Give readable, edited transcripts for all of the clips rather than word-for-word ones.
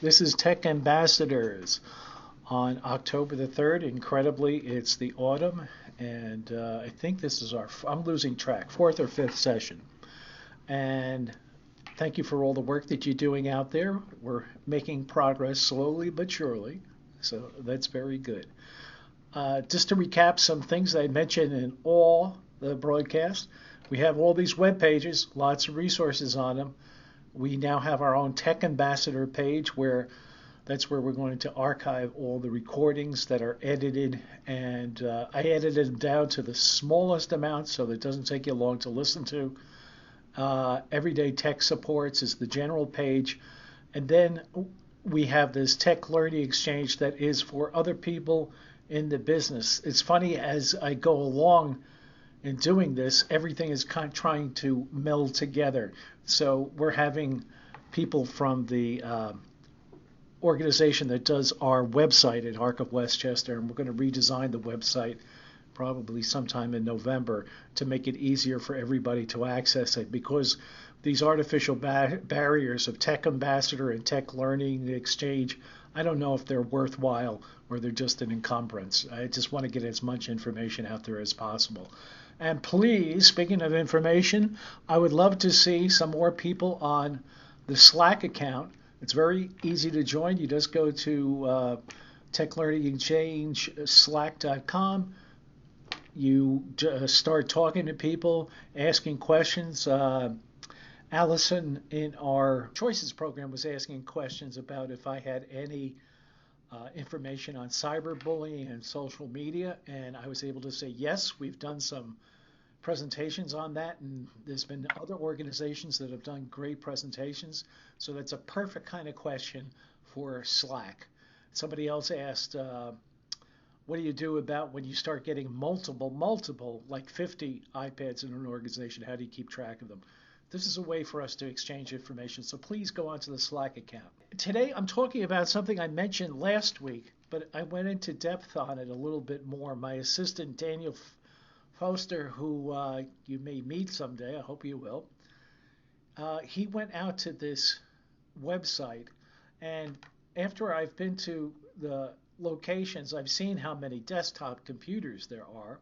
This is Tech Ambassadors on October the 3rd. Incredibly, it's the autumn, and I think this is I'm losing track, fourth or fifth session. And thank you for all the work that you're doing out there. We're making progress slowly but surely, so that's very good. Just to recap some things I mentioned in all the broadcasts, we have all these web pages, lots of resources on them. We now have our own Tech Ambassador page where that's where we're going to archive all the recordings that are edited, and I edited them down to the smallest amount so that it doesn't take you long to listen to. Everyday Tech Supports is the general page, and then we have this Tech Learning Exchange that is for other people in the business. It's funny, as I go along in doing this, everything is kind of trying to meld together. So we're having people from the organization that does our website at Arc of Westchester, and we're going to redesign the website probably sometime in November to make it easier for everybody to access it, because these artificial barriers of Tech Ambassador and Tech Learning Exchange, I don't know if they're worthwhile or they're just an encumbrance. I just want to get as much information out there as possible. And please, speaking of information, I would love to see some more people on the Slack account. It's very easy to join. You just go to Tech Learning Exchange, slack.com. You start talking to people, asking questions. Allison in our Choices program was asking questions about if I had any information on cyberbullying and social media, and I was able to say yes. We've done some presentations on that, and there's been other organizations that have done great presentations, so that's a perfect kind of question for Slack. Somebody else asked, what do you do about when you start getting multiple, like 50 iPads in an organization? How do you keep track of them? This is a way for us to exchange information, so please go onto the Slack account. Today I'm talking about something I mentioned last week, but I went into depth on it a little bit more. My assistant, Daniel Foster, who you may meet someday, I hope you will, he went out to this website, and after I've been to the locations, I've seen how many desktop computers there are,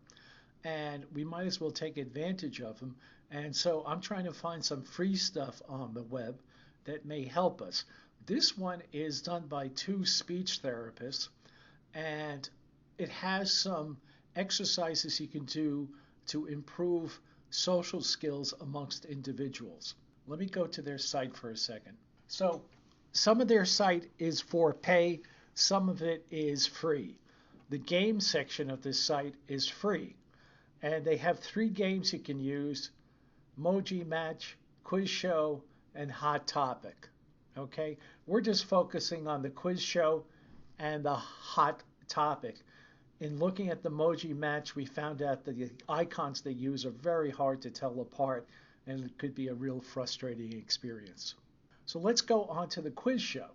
and we might as well take advantage of them. And so I'm trying to find some free stuff on the web that may help us. This one is done by two speech therapists, and it has some exercises you can do to improve social skills amongst individuals. Let me go to their site for a second. So some of their site is for pay, some of it is free. The game section of this site is free, and they have 3 games you can use: Emoji Match, Quiz Show, and Hot Topic. Okay, we're just focusing on the Quiz Show and the Hot Topic. In looking at the Emoji Match, we found out that the icons they use are very hard to tell apart, and it could be a real frustrating experience. So let's go on to the Quiz Show.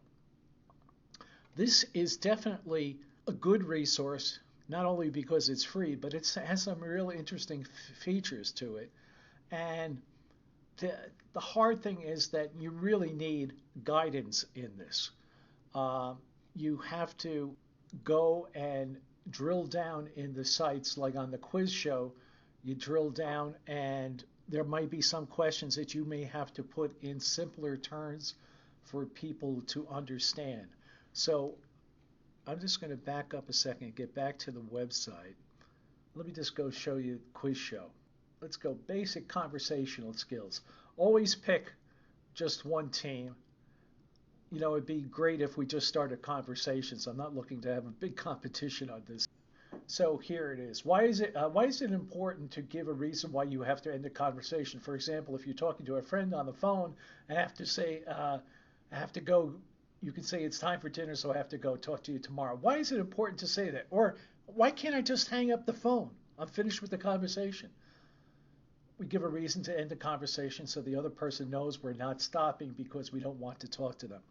This is definitely a good resource, not only because it's free, but it has some really interesting features to it. And the hard thing is that you really need guidance in this. You have to go and drill down in the sites, like on the Quiz Show. You drill down, and there might be some questions that you may have to put in simpler terms for people to understand. So I'm just going to back up a second and get back to the website. Let me just go show you Quiz Show. Let's go basic conversational skills. Always pick just one team. You know, it'd be great if we just started conversations. I'm not looking to have a big competition on this. So here it is. Why is it important to give a reason why you have to end a conversation? For example, if you're talking to a friend on the phone and have to say, I have to go, you can say it's time for dinner, so I have to go talk to you tomorrow. Why is it important to say that? Or why can't I just hang up the phone? I'm finished with the conversation. We give a reason to end the conversation so the other person knows we're not stopping because we don't want to talk to them.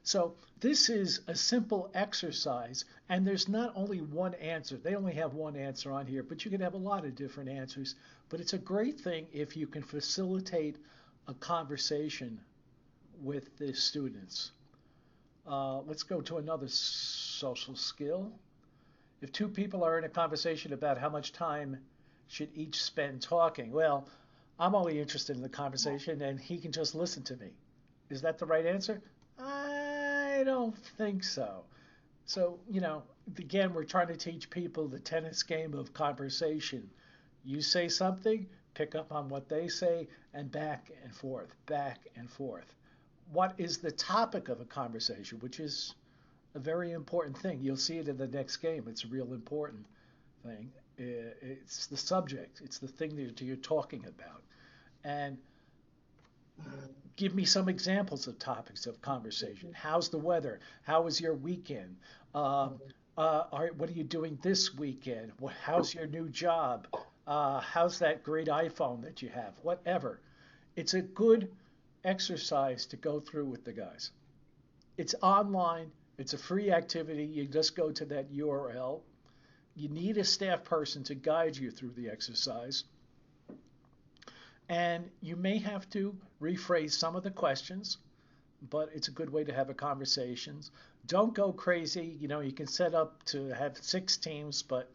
So this is a simple exercise, and there's not only one answer. They only have one answer on here, but you can have a lot of different answers. But it's a great thing if you can facilitate a conversation with the students. Let's go to another social skill. If two people are in a conversation about how much time should each spend talking, well, I'm only interested in the conversation and he can just listen to me. Is that the right answer? I don't think so. So, again, we're trying to teach people the tennis game of conversation. You say something, pick up on what they say, and back and forth, back and forth. What is the topic of a conversation, which is a very important thing. You'll see it in the next game. It's a real important thing. It's the subject. It's the thing that you're talking about. And give me some examples of topics of conversation. How's the weather? How was your weekend? What are you doing this weekend? How's your new job? How's that great iPhone that you have? Whatever. It's a good exercise to go through with the guys. It's online. It's a free activity. You just go to that URL. You need a staff person to guide you through the exercise. And you may have to rephrase some of the questions, but it's a good way to have a conversation. Don't go crazy. You can set up to have 6 teams, but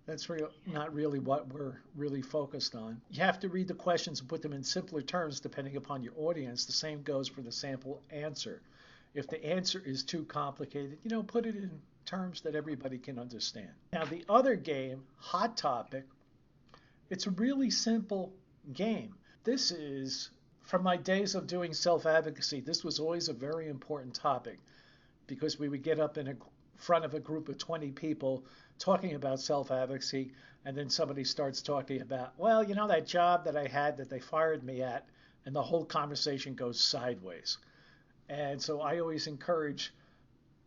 that's not really what we're really focused on. You have to read the questions and put them in simpler terms depending upon your audience. The same goes for the sample answer. If the answer is too complicated, put it in terms that everybody can understand. Now, the other game, Hot Topic, it's a really simple game. This is from my days of doing self-advocacy. This was always a very important topic because we would get up in front of a group of 20 people talking about self-advocacy, and then somebody starts talking about, well, that job that I had that they fired me at, and the whole conversation goes sideways. And so I always encourage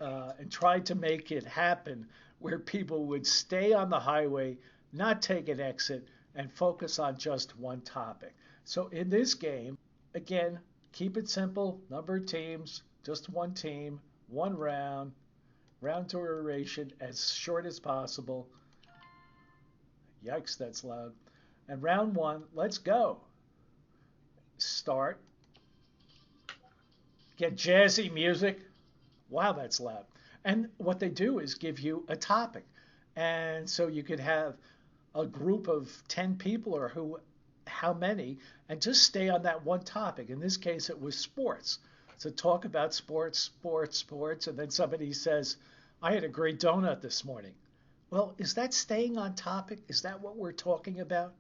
and tried to make it happen where people would stay on the highway, not take an exit, and focus on just one topic. So in this game, again, keep it simple, number of teams, just one team, one round duration as short as possible. Yikes, that's loud. And round one, let's go. Start. Get jazzy music. Wow, that's loud. And what they do is give you a topic. And so you could have a group of 10 people or how many, and just stay on that one topic. In this case, it was sports. So talk about sports, and then somebody says, I had a great donut this morning. Well, is that staying on topic? Is that what we're talking about?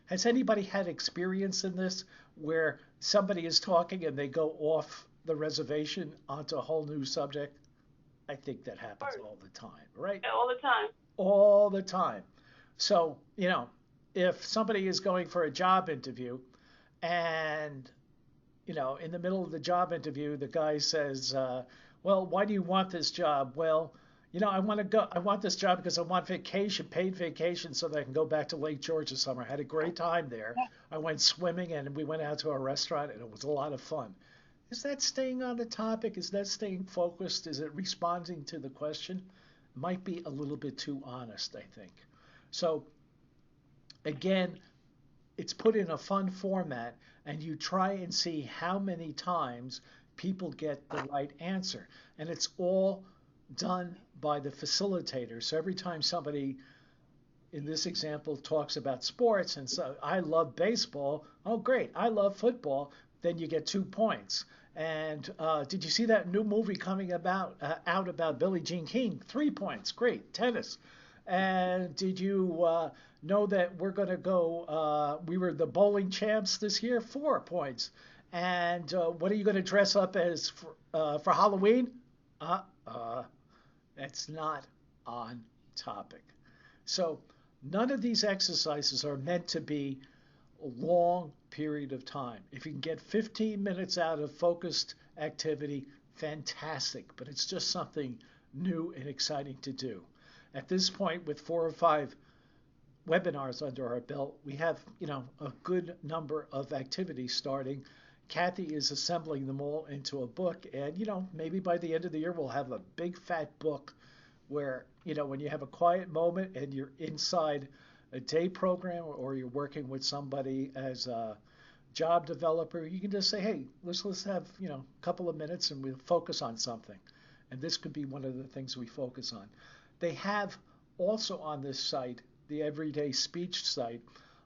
Has anybody had experience in this where somebody is talking and they go off the reservation onto a whole new subject? I think that happens all the time, right? All the time. All the time. So, if somebody is going for a job interview and, in the middle of the job interview, the guy says, well, why do you want this job? Well, I want this job because I want vacation, paid vacation, so that I can go back to Lake George this summer. I had a great time there. I went swimming and we went out to a restaurant and it was a lot of fun. Is that staying on the topic? Is that staying focused? Is it responding to the question? Might be a little bit too honest, I think. So again, it's put in a fun format, and you try and see how many times people get the right answer. And it's all done by the facilitator. So every time somebody in this example talks about sports and so I love baseball, oh great, I love football, then you get 2 points. And did you see that new movie coming out about Billie Jean King? 3 points, great. Tennis. And did you know that we're going to go? We were the bowling champs this year. 4 points. And what are you going to dress up as for Halloween? That's not on topic. So none of these exercises are meant to be a long period of time. If you can get 15 minutes out of focused activity, fantastic. But it's just something new and exciting to do. At this point, with 4 or 5 webinars under our belt, we have, a good number of activities starting. Kathy is assembling them all into a book, and, maybe by the end of the year, we'll have a big fat book where, when you have a quiet moment and you're inside a day program or you're working with somebody as a job developer, you can just say, hey, let's have, a couple of minutes and we'll focus on something. and this could be one of the things we focus on. They have also on this site, the Everyday Speech site,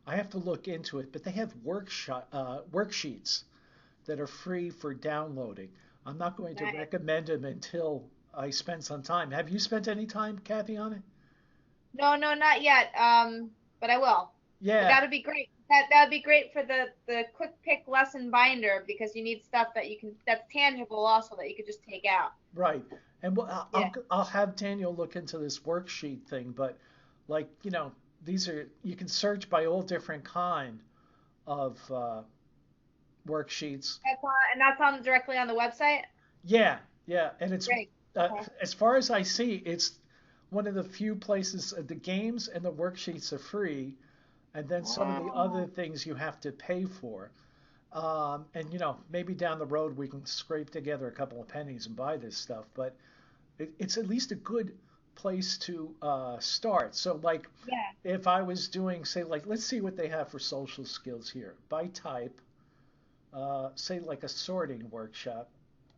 I have to look into it, but they have worksheets that are free for downloading. I'm not going to Nice. recommend them until I spend some time. Have you spent any time, Kathy, on it? No, no, not yet. But I will. But Yeah, that'd be great. That'd be great for the quick pick lesson binder because you need stuff that you can that's tangible also that you could just take out. right. And Yeah. I'll have Daniel look into this worksheet thing, but like, these are, you can search by all different kind of worksheets. That's on directly on the website. Yeah, yeah, and Great. Okay. as far as I see, it's one of the few places, the games and the worksheets are free, and then some of the other Oh, things you have to pay for. And maybe down the road we can scrape together a couple of pennies and buy this stuff, but it's at least a good place to start. So, like, yeah. if I was doing, say, like, let's see what they have for social skills here. By type, say, like a sorting workshop,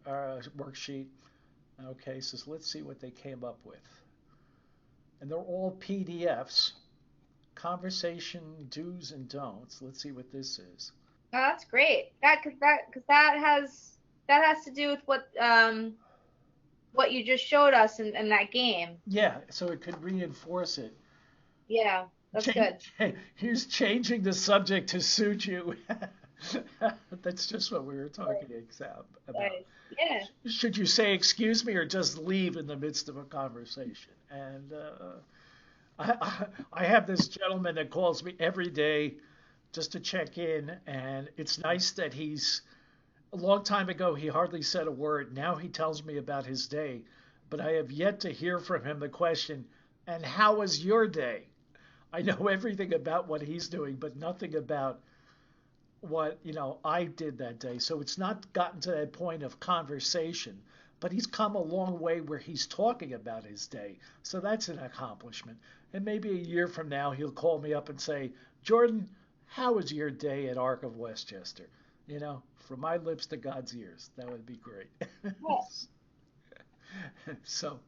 worksheet. Okay, so let's see what they came up with. And they're all PDFs, conversation do's and don'ts. Let's see what this is. Oh, that's great. Because that has to do with what you just showed us in that game. Yeah, so it could reinforce it. Yeah, that's good. Here's changing the subject to suit you. That's just what we were talking about. Nice. Yeah. Should you say excuse me or just leave in the midst of a conversation? And I have this gentleman that calls me every day just to check in, and it's nice that he's a long time ago he hardly said a word. Now he tells me about his day, but I have yet to hear from him the question, and how was your day? I know everything about what he's doing, but nothing about what I did that day. So it's not gotten to that point of conversation, but he's come a long way where he's talking about his day. So that's an accomplishment. And maybe a year from now he'll call me up and say, Jordan, how was your day at Ark of Westchester? From my lips to God's ears. That would be great. Cool. So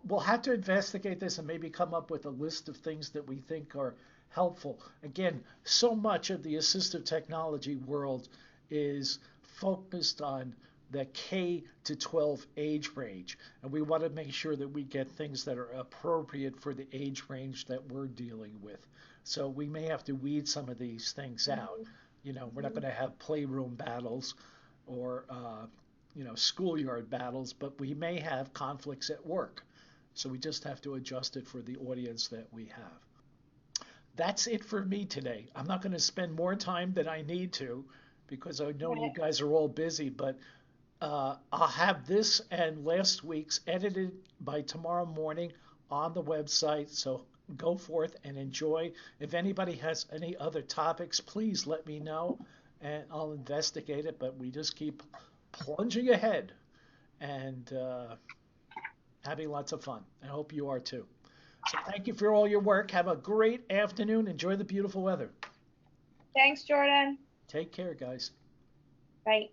we'll have to investigate this and maybe come up with a list of things that we think are helpful. Again, so much of the assistive technology world is focused on the K to 12 age range, and we want to make sure that we get things that are appropriate for the age range that we're dealing with. So we may have to weed some of these things out. Mhm. We're not going to have playroom battles or schoolyard battles, but we may have conflicts at work. So we just have to adjust it for the audience that we have. That's it for me today. I'm not going to spend more time than I need to because I know you Right. guys are all busy, but I'll have this and last week's edited by tomorrow morning on the website. So go forth and enjoy. If anybody has any other topics, please let me know and I'll investigate it. But we just keep plunging ahead and having lots of fun. I hope you are too. So thank you for all your work. Have a great afternoon. Enjoy the beautiful weather. Thanks, Jordan. Take care, guys. Bye.